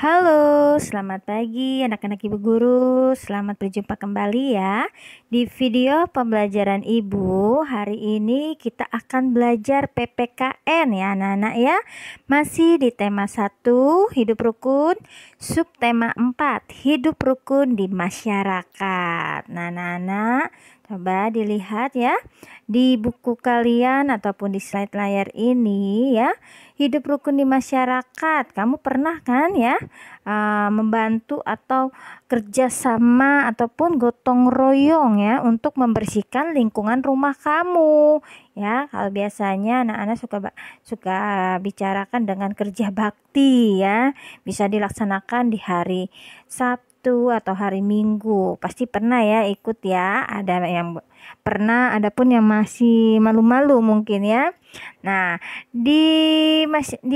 Halo, selamat pagi anak-anak ibu guru. Selamat berjumpa kembali ya. Di video pembelajaran ibu, hari ini kita akan belajar PPKN ya anak-anak ya. Masih di tema 1, hidup rukun, subtema 4, hidup rukun di masyarakat. Nah anak-anak, coba dilihat ya di buku kalian ataupun di slide layar ini ya. Hidup rukun di masyarakat, kamu pernah kan ya membantu atau kerjasama ataupun gotong royong ya untuk membersihkan lingkungan rumah kamu ya. Kalau biasanya anak-anak suka bicarakan dengan kerja bakti ya, bisa dilaksanakan di hari Sabtu atau hari Minggu. Pasti pernah ya ikut ya, ada yang pernah, ada pun yang masih malu-malu mungkin ya. Nah, di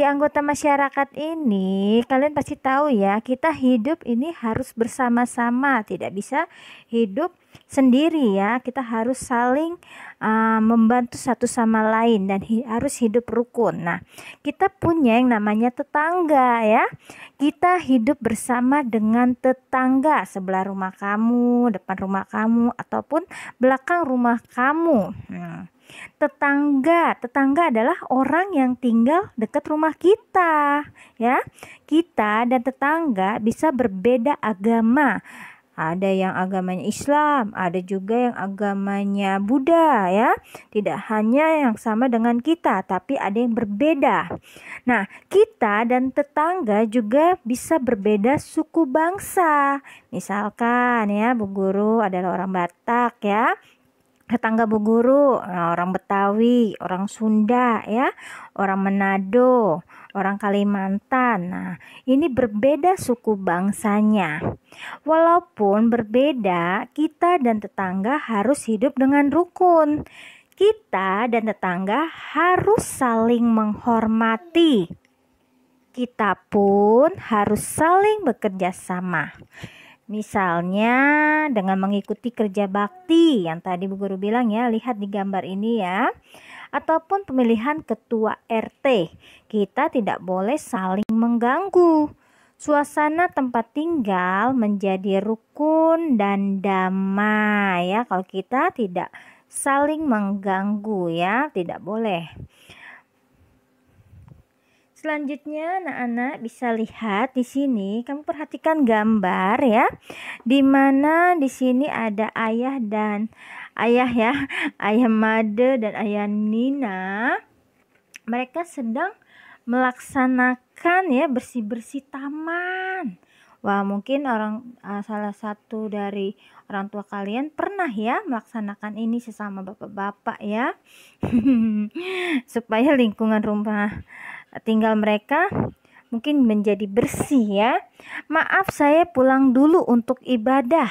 anggota masyarakat ini kalian pasti tahu ya, kita hidup ini harus bersama-sama, tidak bisa hidup sendiri ya. Kita harus saling membantu satu sama lain dan harus hidup rukun. Nah, kita punya yang namanya tetangga ya. Kita hidup bersama dengan tetangga sebelah rumah kamu, depan rumah kamu, ataupun belakang rumah kamu. Tetangga adalah orang yang tinggal dekat rumah kita ya. Kita dan tetangga bisa berbeda agama. Ada yang agamanya Islam, ada juga yang agamanya Buddha ya. Tidak hanya yang sama dengan kita, tapi ada yang berbeda. Nah, kita dan tetangga juga bisa berbeda suku bangsa. Misalkan ya, Bu Guru adalah orang Batak ya. Tetangga Bu Guru orang Betawi, orang Sunda ya, orang Manado, orang Kalimantan. Nah, ini berbeda suku bangsanya. Walaupun berbeda, kita dan tetangga harus hidup dengan rukun. Kita dan tetangga harus saling menghormati. Kita pun harus saling bekerja sama. Misalnya dengan mengikuti kerja bakti yang tadi Bu Guru bilang ya, lihat di gambar ini ya. Ataupun pemilihan ketua RT. Kita tidak boleh saling mengganggu. Suasana tempat tinggal menjadi rukun dan damai ya. Kalau kita tidak saling mengganggu ya, tidak boleh. Selanjutnya anak-anak bisa lihat di sini, kamu perhatikan gambar ya. Di mana di sini ada ayah ya, ayah Made dan ayah Nina. Mereka sedang melaksanakan ya bersih-bersih taman. Wah, mungkin salah satu dari orang tua kalian pernah ya melaksanakan ini sesama bapak-bapak ya. Supaya lingkungan rumah tinggal mereka mungkin menjadi bersih ya. Maaf, saya pulang dulu untuk ibadah.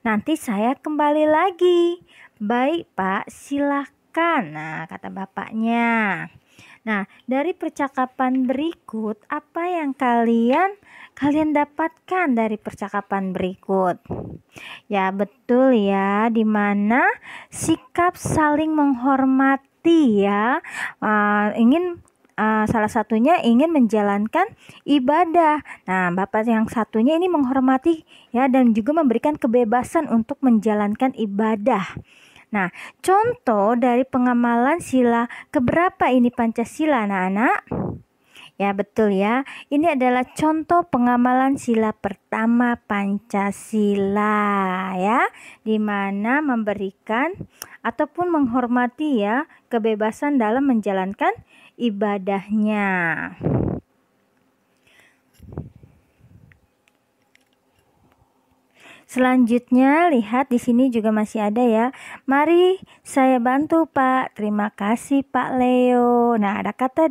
Nanti saya kembali lagi. Baik Pak, silakan. Nah, kata bapaknya. Nah, dari percakapan berikut, apa yang kalian dapatkan dari percakapan berikut? Ya, betul ya, dimana sikap saling menghormati ya, salah satunya ingin menjalankan ibadah. Nah, bapak yang satunya ini menghormati ya, dan juga memberikan kebebasan untuk menjalankan ibadah. Nah, contoh dari pengamalan sila keberapa ini Pancasila anak-anak? Ya, betul ya. Ini adalah contoh pengamalan sila pertama Pancasila ya, di mana memberikan ataupun menghormati ya kebebasan dalam menjalankan ibadahnya. Selanjutnya lihat di sini juga masih ada ya. Mari saya bantu Pak. Terima kasih Pak Leo. Nah, ada kata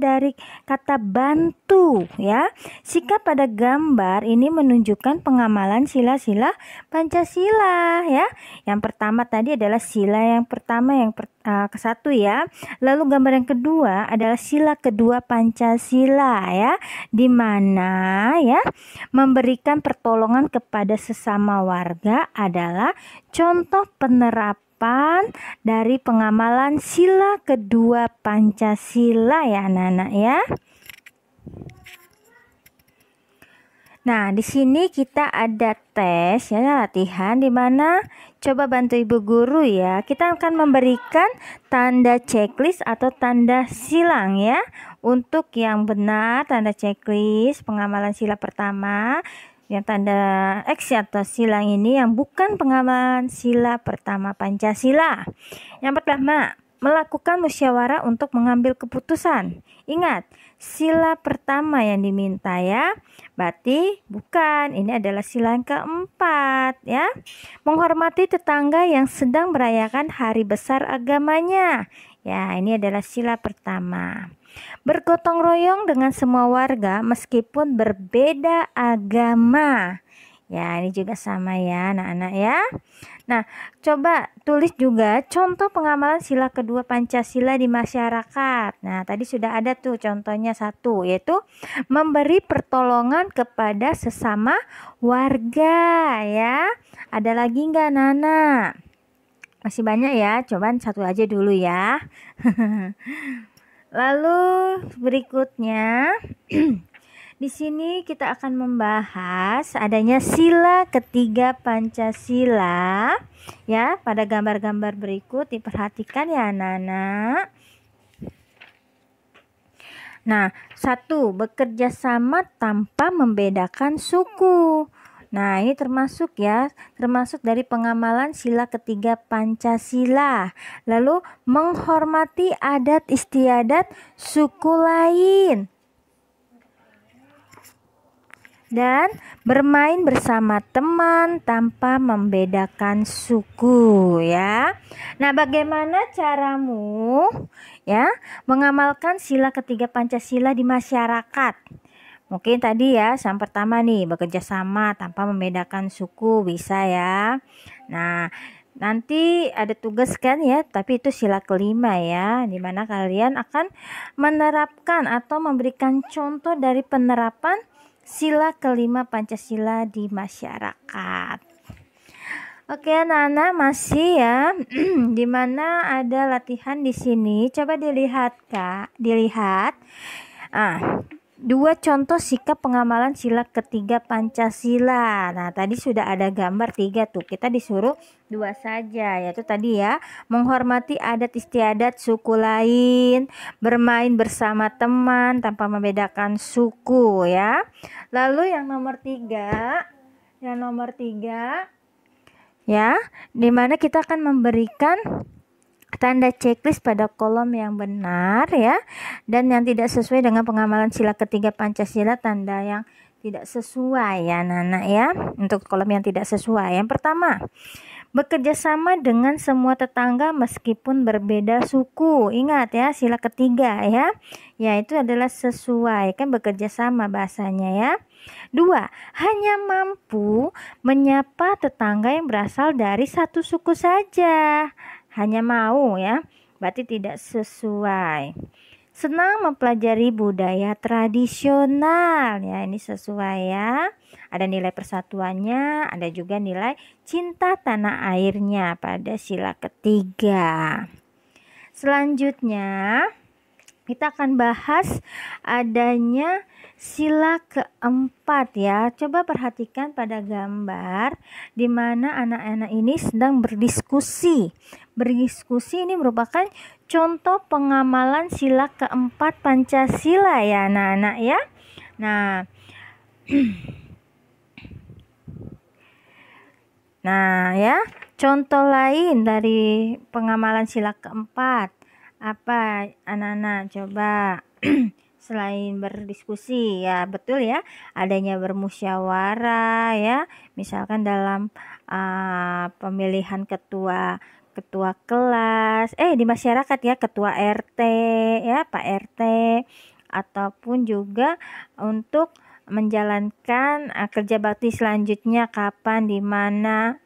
bantu ya. Sikap pada gambar ini menunjukkan pengamalan sila-sila Pancasila ya. Yang pertama tadi adalah sila yang pertama ke-1 ya. Lalu gambar yang kedua adalah sila kedua Pancasila ya, di mana ya memberikan pertolongan kepada sesama warga adalah contoh penerapan dari pengamalan sila kedua Pancasila ya anak-anak ya. Nah, di sini kita ada tes ya, latihan di mana coba bantu ibu guru ya. Kita akan memberikan tanda checklist atau tanda silang ya. Untuk yang benar tanda checklist pengamalan sila pertama, yang tanda X atau silang ini yang bukan pengamalan sila pertama Pancasila. Yang pertama, melakukan musyawarah untuk mengambil keputusan. Ingat, sila pertama yang diminta ya. Berarti bukan, ini adalah sila yang keempat ya. Menghormati tetangga yang sedang merayakan hari besar agamanya. Ya, ini adalah sila pertama. Bergotong royong dengan semua warga meskipun berbeda agama. Ya, ini juga sama ya anak-anak ya. Nah, coba tulis juga contoh pengamalan sila kedua Pancasila di masyarakat. Nah, tadi sudah ada tuh contohnya satu, yaitu memberi pertolongan kepada sesama warga ya. Ada lagi nggak Nana? Masih banyak ya, coba satu aja dulu ya. Lalu berikutnya di sini kita akan membahas adanya sila ketiga Pancasila ya. Pada gambar-gambar berikut diperhatikan ya anak-anak. Nah, 1. Bekerja sama tanpa membedakan suku. Nah, ini termasuk ya, termasuk dari pengamalan sila ketiga Pancasila. Lalu menghormati adat istiadat suku lain. Dan bermain bersama teman tanpa membedakan suku ya. Nah, bagaimana caramu ya mengamalkan sila ketiga Pancasila di masyarakat? Mungkin tadi ya, yang pertama nih, bekerja sama tanpa membedakan suku, bisa ya. Nah, nanti ada tugas kan ya, tapi itu sila kelima ya, dimana kalian akan menerapkan atau memberikan contoh dari penerapan sila kelima Pancasila di masyarakat. Oke, anak-anak masih ya, dimana ada latihan di sini. Coba dilihat Kak, dilihat. 2 contoh sikap pengamalan sila ketiga Pancasila. Nah, tadi sudah ada gambar 3 tuh. Kita disuruh 2 saja, yaitu tadi ya, menghormati adat istiadat suku lain, bermain bersama teman tanpa membedakan suku ya. Lalu yang nomor 3, ya, dimana kita akan memberikan tanda checklist pada kolom yang benar ya, dan yang tidak sesuai dengan pengamalan sila ketiga Pancasila tanda yang tidak sesuai ya Nana ya. Untuk kolom yang tidak sesuai, yang pertama, bekerja sama dengan semua tetangga meskipun berbeda suku. Ingat ya, sila ketiga ya, yaitu adalah sesuai, kan bekerja sama bahasanya ya. 2. Hanya mampu menyapa tetangga yang berasal dari satu suku saja. Hanya mau ya, berarti tidak sesuai. Senang mempelajari budaya tradisional ya, ini sesuai ya. Ada nilai persatuannya, ada juga nilai cinta tanah airnya pada sila ketiga. Selanjutnya kita akan bahas adanya sila keempat ya. Coba perhatikan pada gambar di mana anak-anak ini sedang berdiskusi. Berdiskusi ini merupakan contoh pengamalan sila keempat Pancasila ya anak-anak ya. Nah, ya, contoh lain dari pengamalan sila keempat apa anak-anak? Coba selain berdiskusi ya, betul ya, adanya bermusyawarah ya, misalkan dalam pemilihan ketua kelas di masyarakat ya, ketua RT ya, Pak RT, ataupun juga untuk menjalankan kerja bakti selanjutnya kapan, di mana,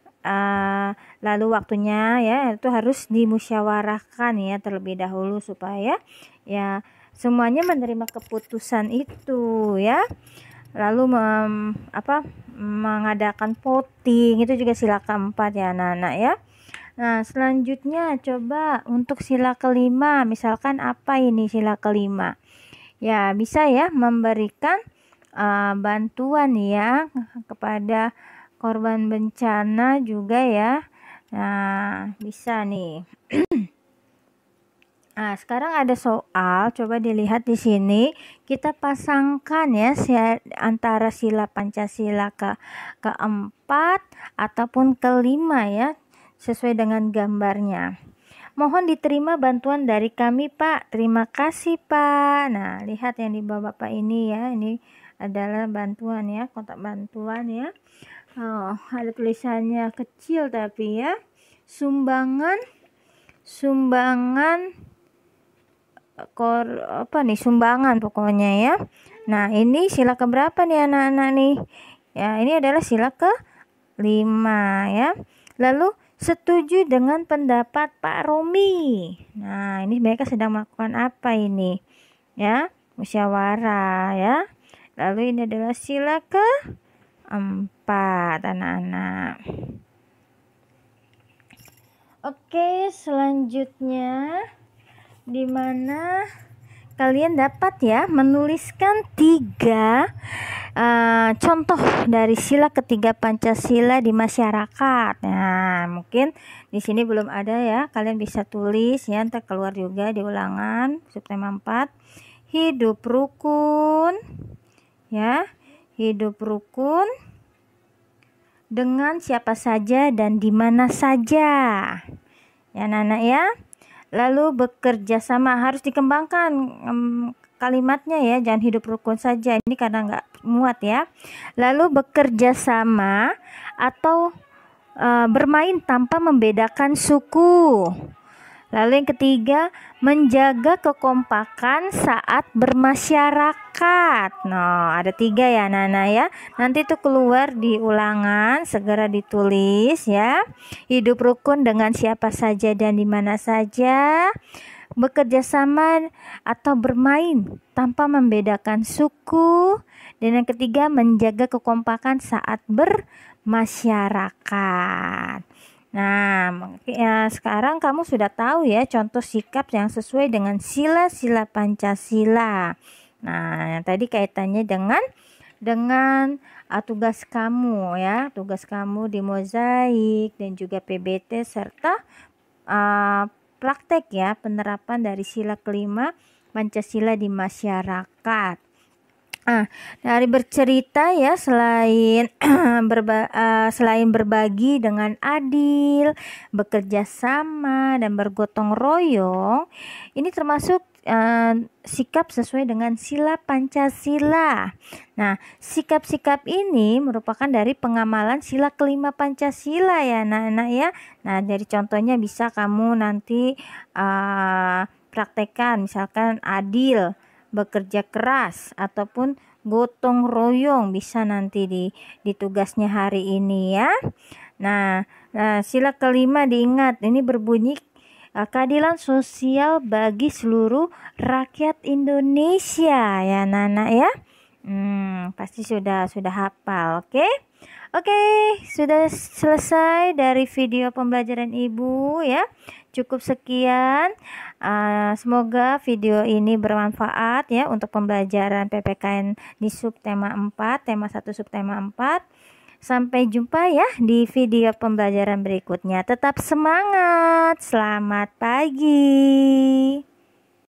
lalu waktunya ya, itu harus dimusyawarahkan ya terlebih dahulu supaya ya semuanya menerima keputusan itu ya. Lalu mengadakan voting, itu juga sila keempat ya anak-anak ya. Nah, selanjutnya coba untuk sila kelima, misalkan apa ini sila kelima? Ya, bisa ya memberikan bantuan ya kepada korban bencana juga ya. Nah, bisa nih. Nah, sekarang ada soal, coba dilihat di sini. Kita pasangkan ya antara sila Pancasila keempat ataupun kelima ya, sesuai dengan gambarnya. Mohon diterima bantuan dari kami, Pak. Terima kasih, Pak. Nah, lihat yang di bawah Bapak ini ya. Ini adalah bantuan ya, kotak bantuan ya. Oh, ada tulisannya kecil tapi ya. Sumbangan sumbangan pokoknya ya. Nah, ini sila keberapa nih anak-anak nih? Ya, ini adalah sila ke-5 ya. Lalu setuju dengan pendapat Pak Romi. Nah, ini mereka sedang melakukan apa ini? Ya, musyawarah ya. Lalu ini adalah sila ke-4 anak-anak. Oke, selanjutnya di mana kalian dapat ya menuliskan 3 contoh dari sila ketiga Pancasila di masyarakat. Nah, mungkin di sini belum ada ya, kalian bisa tulis ya, ntar keluar juga di ulangan subtema 4. Hidup rukun ya, hidup rukun dengan siapa saja dan di mana saja ya anak-anak ya. Lalu bekerja sama, harus dikembangkan kalimatnya ya, jangan hidup rukun saja, ini karena nggak muat ya. Lalu bekerja sama atau bermain tanpa membedakan suku. Lalu yang ketiga, menjaga kekompakan saat bermasyarakat. Nah, ada 3 ya Nana ya. Nanti itu keluar di ulangan, segera ditulis ya. Hidup rukun dengan siapa saja dan di mana saja. Bekerja sama atau bermain tanpa membedakan suku. Dan yang ketiga, menjaga kekompakan saat bermasyarakat. Nah, ya, sekarang kamu sudah tahu ya contoh sikap yang sesuai dengan sila-sila Pancasila. Nah, tadi kaitannya dengan tugas kamu ya, tugas kamu di mozaik dan juga PBT serta praktek ya penerapan dari sila kelima Pancasila di masyarakat. Dari bercerita ya, selain selain berbagi dengan adil, bekerja sama dan bergotong royong, ini termasuk sikap sesuai dengan sila Pancasila. Nah, sikap-sikap ini merupakan dari pengamalan sila kelima Pancasila ya anak-anak ya. Nah, dari contohnya bisa kamu nanti praktekkan, misalkan adil, bekerja keras ataupun gotong royong, bisa nanti di tugasnya hari ini ya. Nah, sila kelima diingat, ini berbunyi keadilan sosial bagi seluruh rakyat Indonesia ya Nana ya. Pasti sudah hafal. Oke, sudah selesai dari video pembelajaran Ibu ya. Cukup sekian. Semoga video ini bermanfaat ya untuk pembelajaran PPKN di subtema 4, tema 1 subtema 4. Sampai jumpa ya di video pembelajaran berikutnya. Tetap semangat. Selamat pagi.